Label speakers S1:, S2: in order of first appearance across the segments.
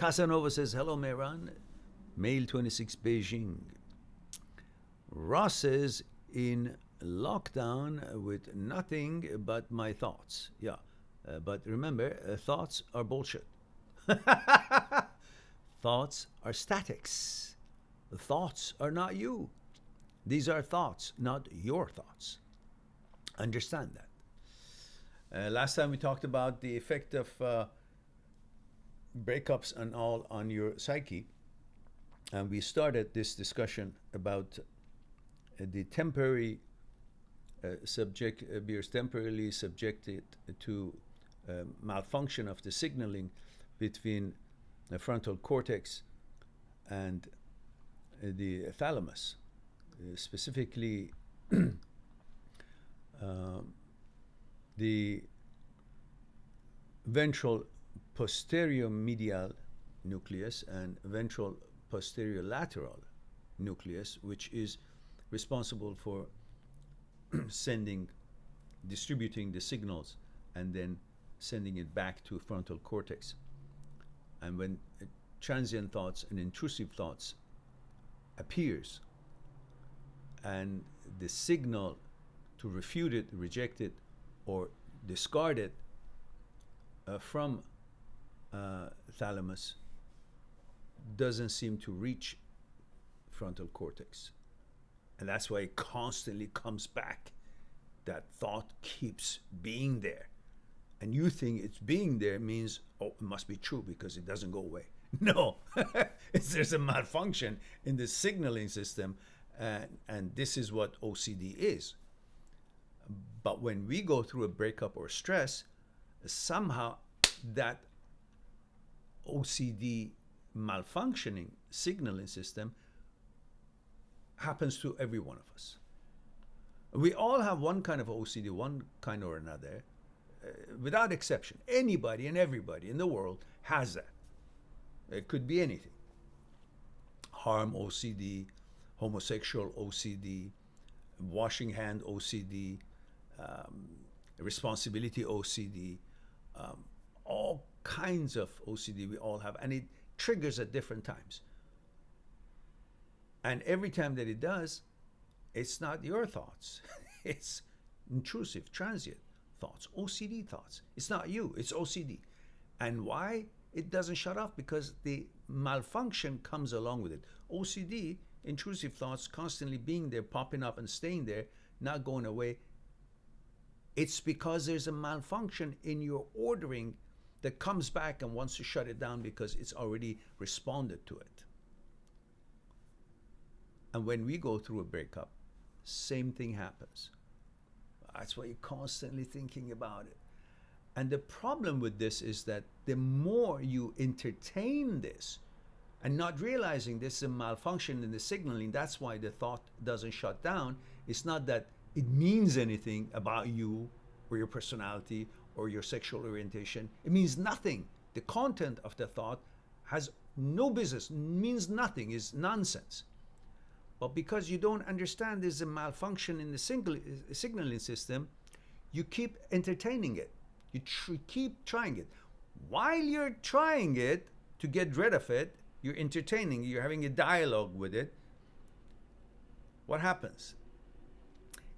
S1: Casanova says, hello, Mehran. Male 26, Beijing. Ross says, in lockdown with nothing but my thoughts. Yeah, but remember, thoughts are bullshit. Thoughts are statics. Thoughts are not you. These are thoughts, not your thoughts. Understand that. Last time we talked about the effect of breakups and all on your psyche. And we started this discussion about the temporary beers temporarily subjected to malfunction of the signaling between the frontal cortex and the thalamus, specifically the ventral posterior medial nucleus and ventral posterior lateral nucleus, which is responsible for distributing the signals and then sending it back to frontal cortex. And when transient thoughts and intrusive thoughts appears and the signal to refute it, reject it, or discard it from thalamus doesn't seem to reach frontal cortex. And that's why it constantly comes back. That thought keeps being there. And you think it's being there means, oh, it must be true because it doesn't go away. No, there's a malfunction in the signaling system. And this is what OCD is. But when we go through a breakup or stress, somehow that OCD malfunctioning signaling system happens to every one of us. We all have one kind of OCD, one kind or another, without exception. Anybody and everybody in the world has that. It could be anything. Harm OCD, homosexual OCD, washing hand OCD, responsibility OCD, all kinds of OCD we all have, and it triggers at different times. And every time that it does, it's not your thoughts. It's intrusive, transient thoughts, OCD thoughts. It's not you, it's OCD. And why? It doesn't shut off because the malfunction comes along with it. OCD, intrusive thoughts constantly being there, popping up and staying there, not going away. It's because there's a malfunction in your ordering that comes back and wants to shut it down because it's already responded to it. And when we go through a breakup, same thing happens. That's why you're constantly thinking about it. And the problem with this is that the more you entertain this and not realizing this is a malfunction in the signaling, that's why the thought doesn't shut down. It's not that it means anything about you or your personality or your sexual orientation. It means nothing. The content of the thought has no business, means nothing, is nonsense. But because you don't understand there's a malfunction in the signaling system, you keep entertaining it. You keep trying it. While you're trying it to get rid of it, you're entertaining, you're having a dialogue with it. What happens?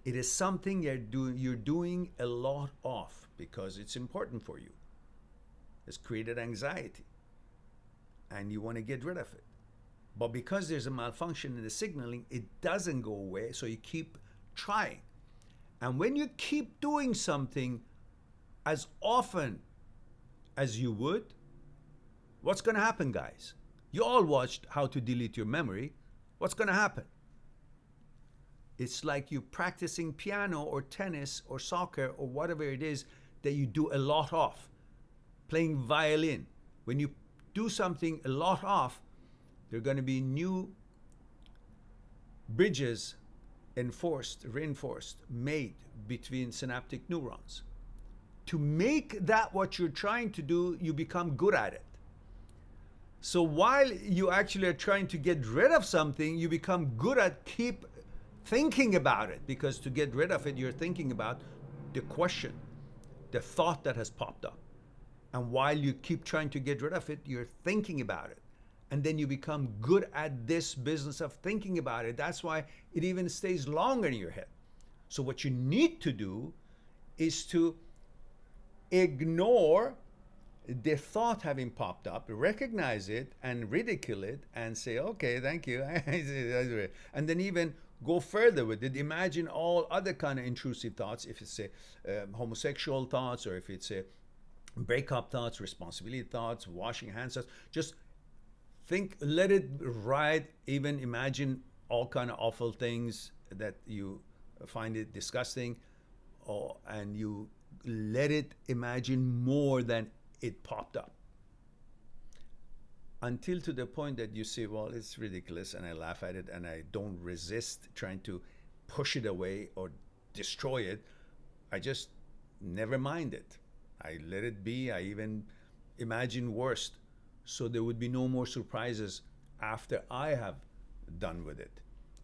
S1: It is something you're doing a lot of because it's important for you. It's created anxiety and you want to get rid of it. But because there's a malfunction in the signaling, it doesn't go away, so you keep trying. And when you keep doing something as often as you would, what's going to happen, guys? You all watched How to Delete Your Memory. What's going to happen? It's like you practicing piano or tennis or soccer or whatever it is that you do a lot of. Playing violin. When you do something a lot of, there are going to be new bridges reinforced, made between synaptic neurons. To make that what you're trying to do, you become good at it. So while you actually are trying to get rid of something, you become good at keep thinking about it, because to get rid of it, you're thinking about the question, the thought that has popped up. And while you keep trying to get rid of it, you're thinking about it. And then you become good at this business of thinking about it. That's why it even stays longer in your head. So what you need to do is to ignore the thought having popped up, recognize it and ridicule it and say, okay, thank you. And then even go further with it. Imagine all other kind of intrusive thoughts. If it's a homosexual thoughts, or if it's a breakup thoughts, responsibility thoughts, washing hands thoughts, just think, let it ride. Even imagine all kind of awful things that you find it disgusting, and you let it imagine more than it popped up, until to the point that you say, well, it's ridiculous, and I laugh at it, and I don't resist trying to push it away or destroy it. I just never mind it. I let it be. I even imagine worst, so there would be no more surprises after I have done with it,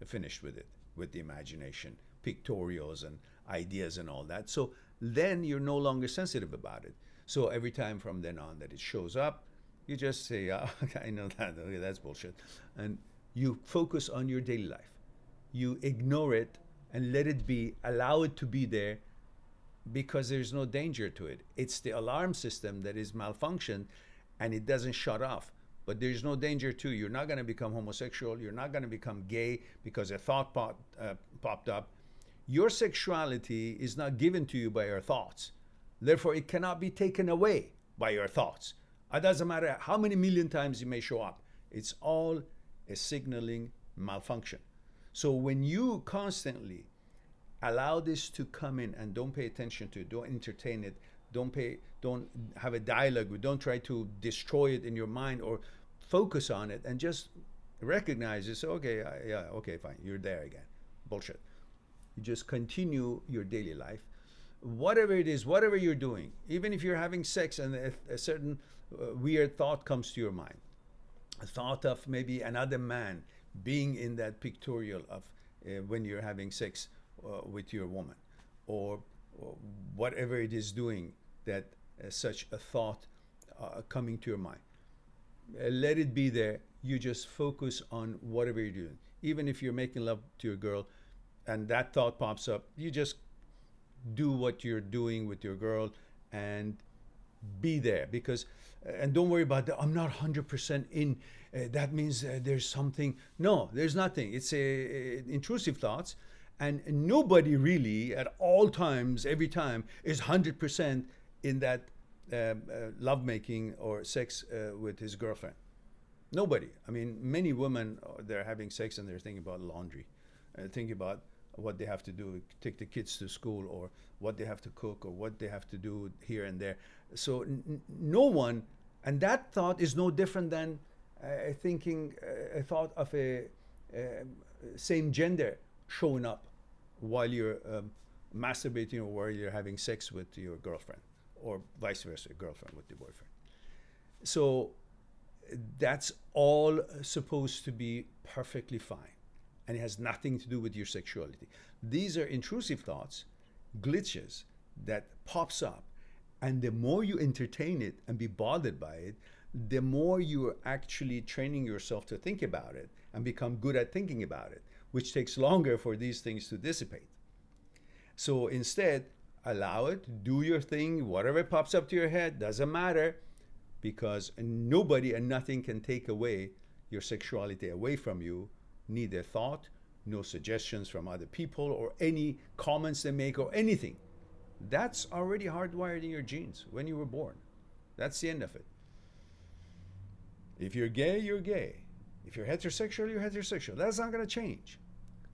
S1: finished with it, with the imagination, pictorials and ideas and all that. So then you're no longer sensitive about it. So every time from then on that it shows up, you just say, oh, okay, I know that, okay, that's bullshit. And you focus on your daily life. You ignore it and let it be, allow it to be there, because there's no danger to it. It's the alarm system that is malfunctioned and it doesn't shut off. But there's no danger to you. You're not going to become homosexual. You're not going to become gay because a thought popped up. Your sexuality is not given to you by your thoughts. Therefore, it cannot be taken away by your thoughts. It doesn't matter how many million times you may show up. It's all a signaling malfunction. So when you constantly allow this to come in and don't pay attention to it, don't entertain it, don't have a dialogue with, don't try to destroy it in your mind or focus on it, and just recognize it. So, okay, yeah, okay, fine, you're there again. Bullshit. You just continue your daily life. Whatever it is, whatever you're doing, even if you're having sex and a certain weird thought comes to your mind, a thought of maybe another man being in that pictorial of when you're having sex with your woman, or whatever it is doing, that such a thought coming to your mind. Let it be there. You just focus on whatever you're doing. Even if you're making love to your girl and that thought pops up, you just do what you're doing with your girl and be there. Because and don't worry about that, I'm not 100% in, that means there's something. No, there's nothing. It's intrusive thoughts, and nobody really at all times, every time, is 100% in that lovemaking or sex with his girlfriend. Nobody. I mean, many women, they're having sex and they're thinking about laundry, thinking about what they have to do, take the kids to school, or what they have to cook, or what they have to do here and there. So no one, and that thought is no different than thinking a thought of a same gender showing up while you're masturbating or while you're having sex with your girlfriend, or vice versa, girlfriend with the boyfriend. So that's all supposed to be perfectly fine, and it has nothing to do with your sexuality. These are intrusive thoughts, glitches that pops up, and the more you entertain it and be bothered by it, the more you're actually training yourself to think about it and become good at thinking about it, which takes longer for these things to dissipate. So instead, allow it, do your thing, whatever pops up to your head, doesn't matter, because nobody and nothing can take away your sexuality away from you, neither thought, no suggestions from other people, or any comments they make, or anything. That's already hardwired in your genes when you were born. That's the end of it. If you're gay, you're gay. If you're heterosexual, you're heterosexual. That's not going to change.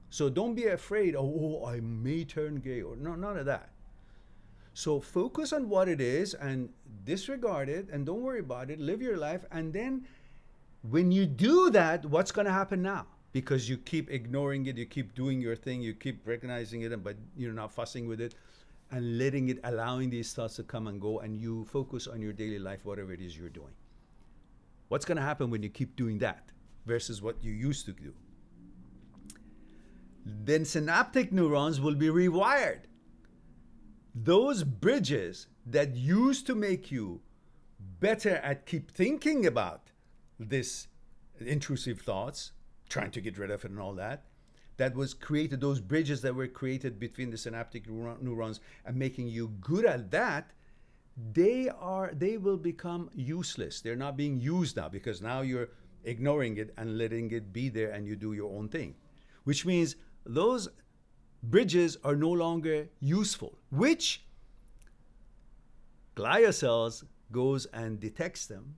S1: So don't be afraid, oh, I may turn gay, or no, none of that. So focus on what it is and disregard it, and don't worry about it. Live your life. And then when you do that, what's going to happen now? Because you keep ignoring it, you keep doing your thing, you keep recognizing it, but you're not fussing with it and letting it, allowing these thoughts to come and go, and you focus on your daily life, whatever it is you're doing. What's going to happen when you keep doing that versus what you used to do? Then synaptic neurons will be rewired. Those bridges that used to make you better at keep thinking about this intrusive thoughts, trying to get rid of it and all that, that was created, those bridges that were created between the synaptic neurons and making you good at that, they will become useless. They're not being used now because now you're ignoring it and letting it be there and you do your own thing, which means those bridges are no longer useful, which glial cells goes and detects them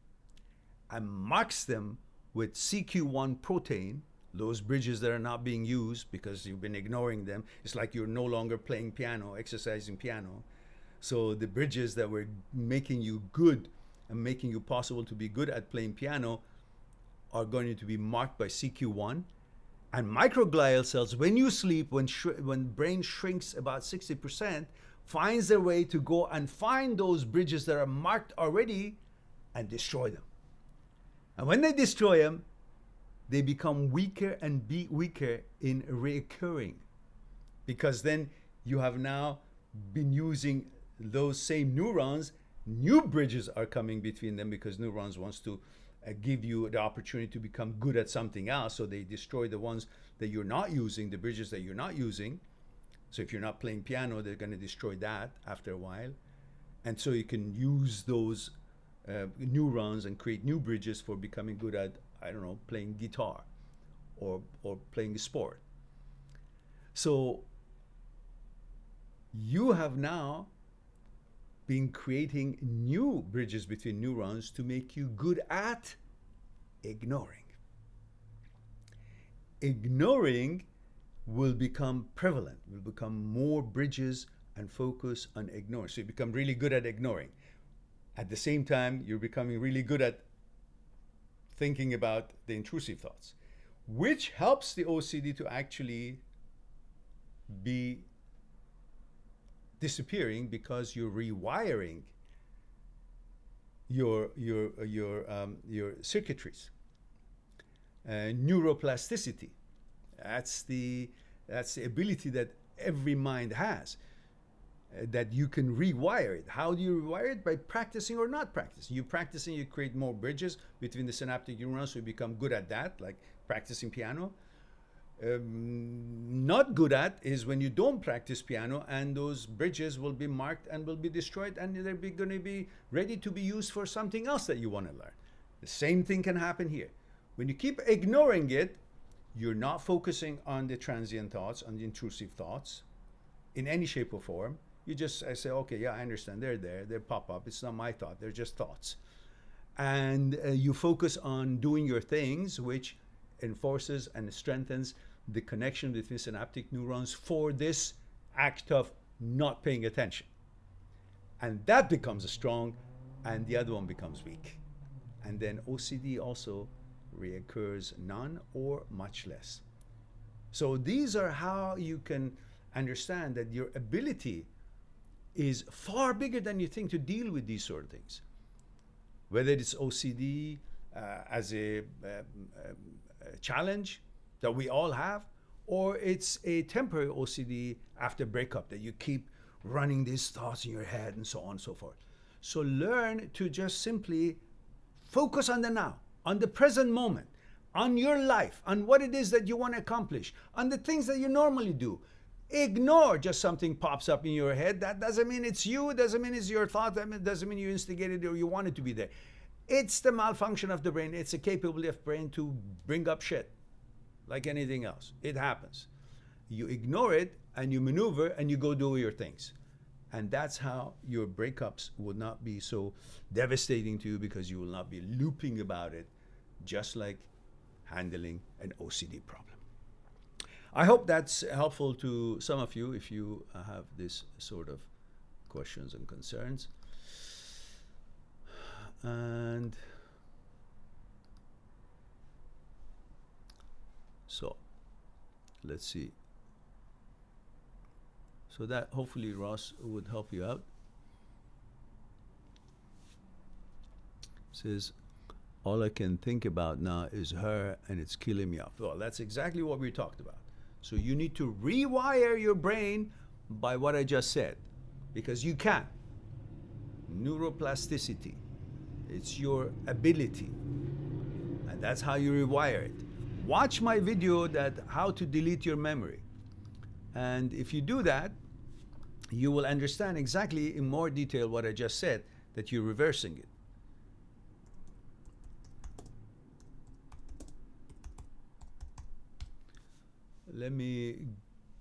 S1: and marks them with CQ1 protein, those bridges that are not being used because you've been ignoring them. It's like you're no longer playing piano, exercising piano. So the bridges that were making you good and making you possible to be good at playing piano are going to be marked by CQ1. And microglial cells, when you sleep, when brain shrinks about 60%, finds their way to go and find those bridges that are marked already and destroy them. And when they destroy them, they become weaker and weaker in reoccurring, because then you have now been using those same neurons. New bridges are coming between them because neurons wants to give you the opportunity to become good at something else. So they destroy the ones that you're not using, the bridges that you're not using. So if you're not playing piano, they're going to destroy that after a while. And so you can use those neurons and create new bridges for becoming good at, I don't know, playing guitar or playing a sport. So you have now been creating new bridges between neurons to make you good at ignoring. Ignoring will become prevalent, will become more bridges and focus on ignoring. So you become really good at ignoring. At the same time, you're becoming really good at thinking about the intrusive thoughts, which helps the OCD to actually be disappearing because you're rewiring your circuitries. Neuroplasticity. That's the ability that every mind has, that you can rewire it. How do you rewire it? By practicing or not practicing. You practicing, you create more bridges between the synaptic neurons, so you become good at that, like practicing piano. Not good at is when you don't practice piano and those bridges will be marked and will be destroyed and they're going to be ready to be used for something else that you want to learn. The same thing can happen here. When you keep ignoring it, you're not focusing on the transient thoughts, on the intrusive thoughts in any shape or form. You just say, okay, yeah, I understand. They're there. They pop up. It's not my thought. They're just thoughts. And you focus on doing your things, which enforces and strengthens the connection between synaptic neurons for this act of not paying attention. And that becomes strong and the other one becomes weak. And then OCD also reoccurs none or much less. So these are how you can understand that your ability is far bigger than you think to deal with these sort of things. Whether it's OCD as a challenge that we all have, or it's a temporary OCD after breakup that you keep running these thoughts in your head and so on and so forth. So learn to just simply focus on the now, on the present moment, on your life, on what it is that you want to accomplish, on the things that you normally do. Ignore just something pops up in your head. That doesn't mean it's you, doesn't mean it's your thought, that doesn't mean you instigated it or you want it to be there. It's the malfunction of the brain. It's a capability of brain to bring up shit like anything else. It happens. You ignore it and you maneuver and you go do your things. And that's how your breakups will not be so devastating to you, because you will not be looping about it, just like handling an OCD problem. I hope that's helpful to some of you if you have this sort of questions and concerns. And so let's see. So that hopefully Ross would help you out. Says, all I can think about now is her and it's killing me off. Well, that's exactly what we talked about. So you need to rewire your brain by what I just said, because you can. Neuroplasticity. It's your ability. And that's how you rewire it. Watch my video that how to delete your memory. And if you do that, you will understand exactly in more detail what I just said, that you're reversing it. Let me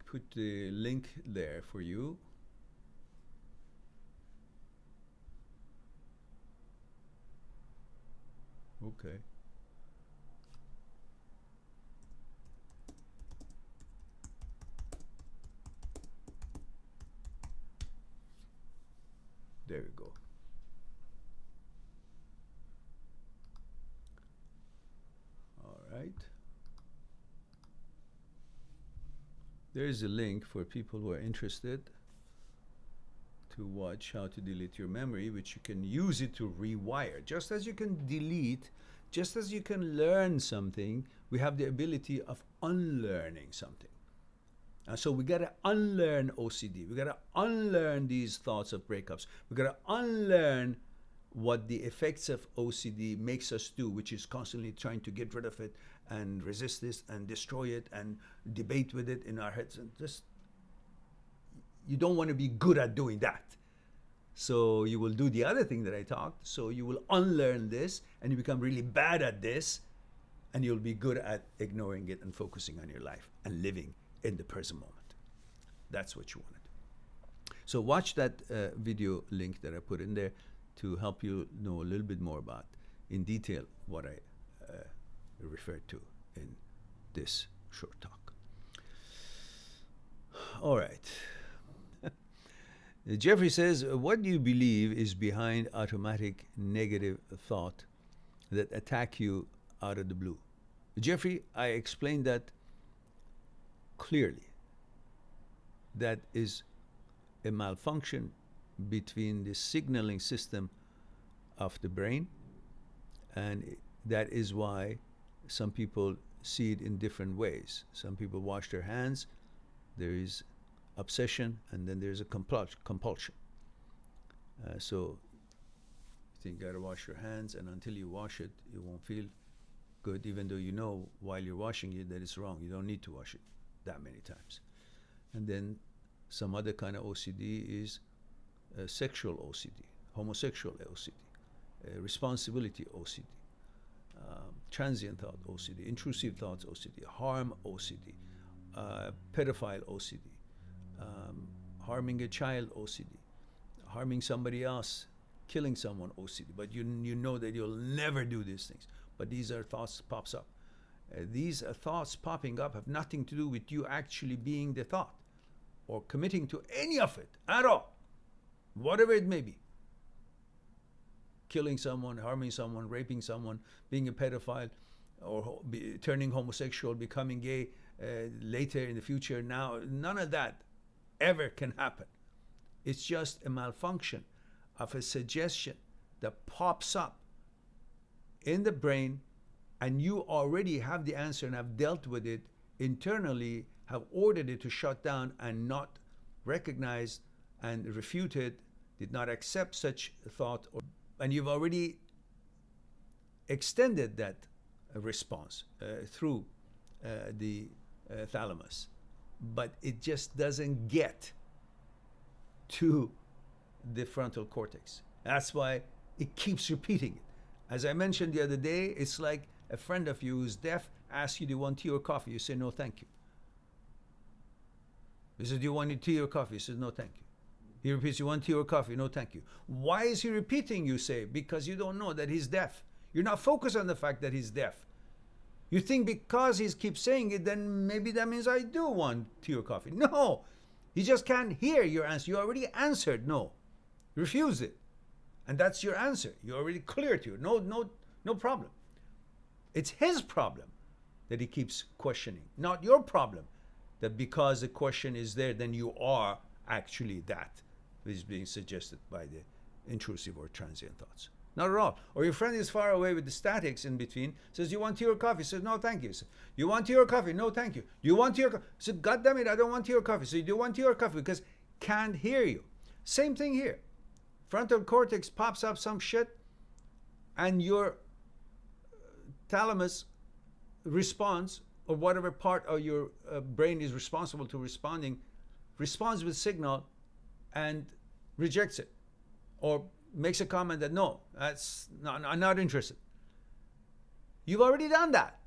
S1: put the link there for you. Okay. There we go. All right. There is a link for people who are interested to watch how to delete your memory, which you can use it to rewire. Just as you can delete, just as you can learn something, we have the ability of unlearning something. And so we gotta unlearn OCD. We gotta unlearn these thoughts of breakups. We gotta unlearn what the effects of OCD makes us do, which is constantly trying to get rid of it and resist this and destroy it and debate with it in our heads. And just, you don't want to be good at doing that. So you will do the other thing that I talked. So you will unlearn this and you become really bad at this, and you'll be good at ignoring it and focusing on your life and living in the present moment. That's what you wanted. So watch that video link that I put in there to help you know a little bit more about, in detail, what I referred to in this short talk. All right. Jeffrey says, what do you believe is behind automatic negative thought that attack you out of the blue? Jeffrey, I explained that clearly. That is a malfunction between the signaling system of the brain, and that is why some people see it in different ways. Some people wash their hands, there is obsession, and then there's a compulsion. So you think you gotta wash your hands, and until you wash it, you won't feel good, even though you know while you're washing it that it's wrong. You don't need to wash it that many times. And then some other kind of OCD is sexual OCD, homosexual OCD, responsibility OCD, transient thought OCD, intrusive thoughts OCD, harm OCD, pedophile OCD, harming a child OCD, harming somebody else, killing someone OCD. But you know that you'll never do these things. But these are thoughts pops up. These thoughts popping up have nothing to do with you actually being the thought or committing to any of it at all, whatever it may be. Killing someone, harming someone, raping someone, being a pedophile, or turning homosexual, becoming gay later in the future. Now, none of that ever can happen. It's just a malfunction of a suggestion that pops up in the brain, and you already have the answer and have dealt with it internally, have ordered it to shut down and not recognize and refute it, did not accept such a thought, and you've already extended that response through the thalamus, but it just doesn't get to the frontal cortex. That's why it keeps repeating it. As I mentioned the other day, it's like a friend of you who's deaf asks you, do you want tea or coffee? You say, no, thank you. He says, do you want tea or coffee? He says, no, thank you. He repeats, you want tea or coffee? No, thank you. Why is he repeating, you say? Because you don't know that he's deaf. You're not focused on the fact that he's deaf. You think because he keeps saying it, then maybe that means I do want tea or coffee. No, he just can't hear your answer. You already answered no. Refuse it. And that's your answer. You already cleared you. No problem. It's his problem that he keeps questioning, not your problem that because the question is there, then you are actually that which is being suggested by the intrusive or transient thoughts. Not at all. Or your friend is far away with the statics in between, says, you want tea or coffee? Says, no, thank you. Says, you want tea or coffee? No, thank you. Do you want tea or coffee? Says, God damn it, I don't want tea or coffee. So you do want tea or coffee? Because can't hear you. Same thing here. Frontal cortex pops up some shit, and your thalamus responds, or whatever part of your brain is responsible to responding, responds with signal and rejects it, or makes a comment that no, I'm not interested. You've already done that,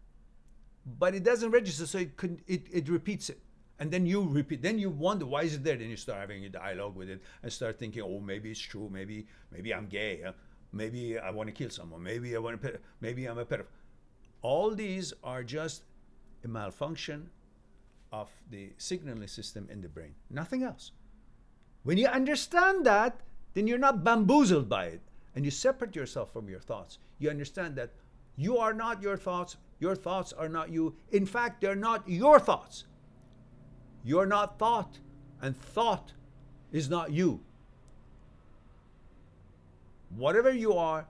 S1: but it doesn't register, so it repeats it. And then you repeat, then you wonder, why is it there? Then you start having a dialogue with it and start thinking, oh, maybe it's true, maybe I'm gay, maybe I want to kill someone, maybe I'm a pedophile. All these are just a malfunction of the signaling system in the brain, nothing else. When you understand that, then you're not bamboozled by it, and you separate yourself from your thoughts. You understand that you are not your thoughts are not you. In fact, they're not your thoughts. You're not thought, and thought is not you. Whatever you are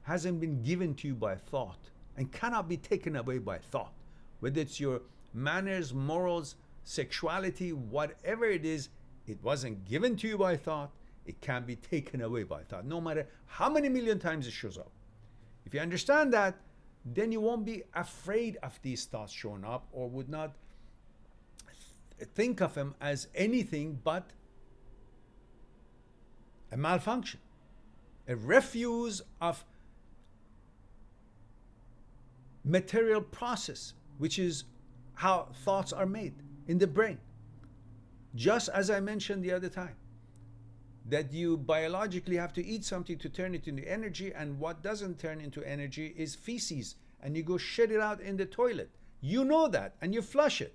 S1: hasn't been given to you by thought and cannot be taken away by thought. Whether it's your manners, morals, sexuality, whatever it is, it wasn't given to you by thought. It can't be taken away by thought, no matter how many million times it shows up. If you understand that, then you won't be afraid of these thoughts showing up, or would not think of them as anything but a malfunction, a refuse of material process, which is how thoughts are made in the brain. Just as I mentioned the other time, that you biologically have to eat something to turn it into energy, and what doesn't turn into energy is feces, and you go shit it out in the toilet. You know that, and you flush it.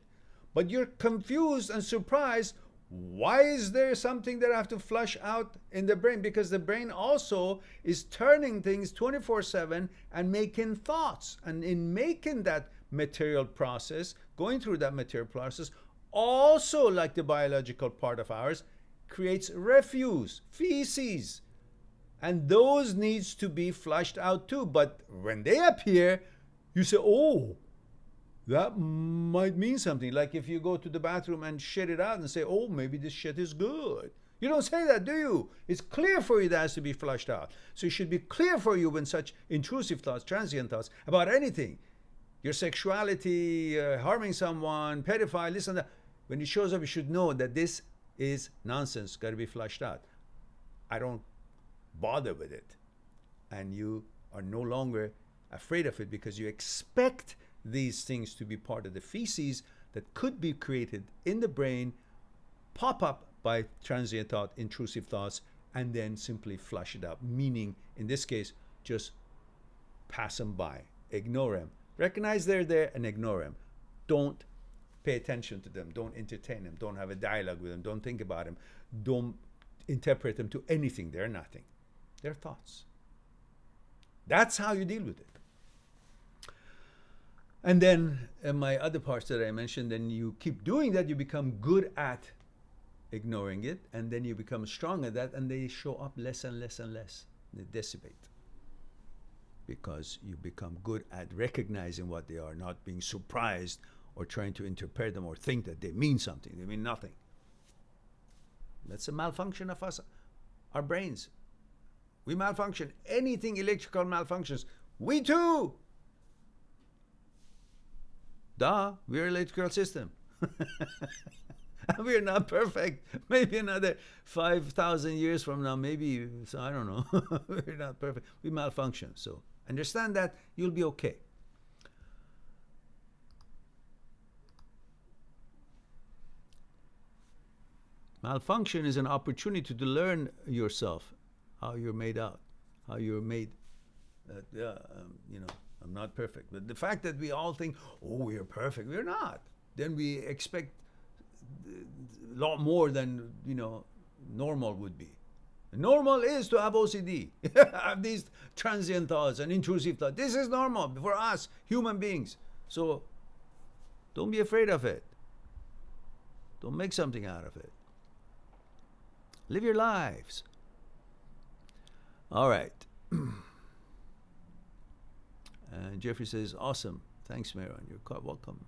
S1: But you're confused and surprised, why is there something that I have to flush out in the brain? Because the brain also is turning things 24/7 and making thoughts. And in making that material process, going through that material process, also like the biological part of ours, creates refuse, feces. And those needs to be flushed out too. But when they appear, you say, oh, that might mean something. Like if you go to the bathroom and shit it out and say, oh, maybe this shit is good. You don't say that, do you? It's clear for you that has to be flushed out. So it should be clear for you when such intrusive thoughts, transient thoughts about anything, your sexuality, harming someone, pedophile, this and that, when it shows up, you should know that this is nonsense, got to be flushed out. I don't bother with it. And you are no longer afraid of it because you expect these things to be part of the feces that could be created in the brain, pop up by transient thought, intrusive thoughts, and then simply flush it out. Meaning, in this case, just pass them by, ignore them. Recognize they're there and ignore them. Don't pay attention to them. Don't entertain them. Don't have a dialogue with them. Don't think about them. Don't interpret them to anything. They're nothing. They're thoughts. That's how you deal with it. And then my other parts that I mentioned, then you keep doing that, you become good at ignoring it, and then you become strong at that, and they show up less and less and less. They dissipate. Because you become good at recognizing what they are, not being surprised or trying to interpret them or think that they mean something. They mean nothing. That's a malfunction of us, our brains. We malfunction. Anything electrical malfunctions, we too. Duh, we're an electrical system. We're not perfect. Maybe another 5,000 years from now, maybe, so I don't know. We're not perfect. We malfunction. So understand that, you'll be okay. Malfunction is an opportunity to learn yourself, how you're made out, how you're made. I'm not perfect. But the fact that we all think, oh, we're perfect, we're not. Then we expect a lot more than, normal would be. Normal is to have OCD, have these transient thoughts and intrusive thoughts. This is normal for us, human beings. So don't be afraid of it. Don't make something out of it. Live your lives. All right. And Jeffrey says, awesome. Thanks, Mehran. You're quite welcome.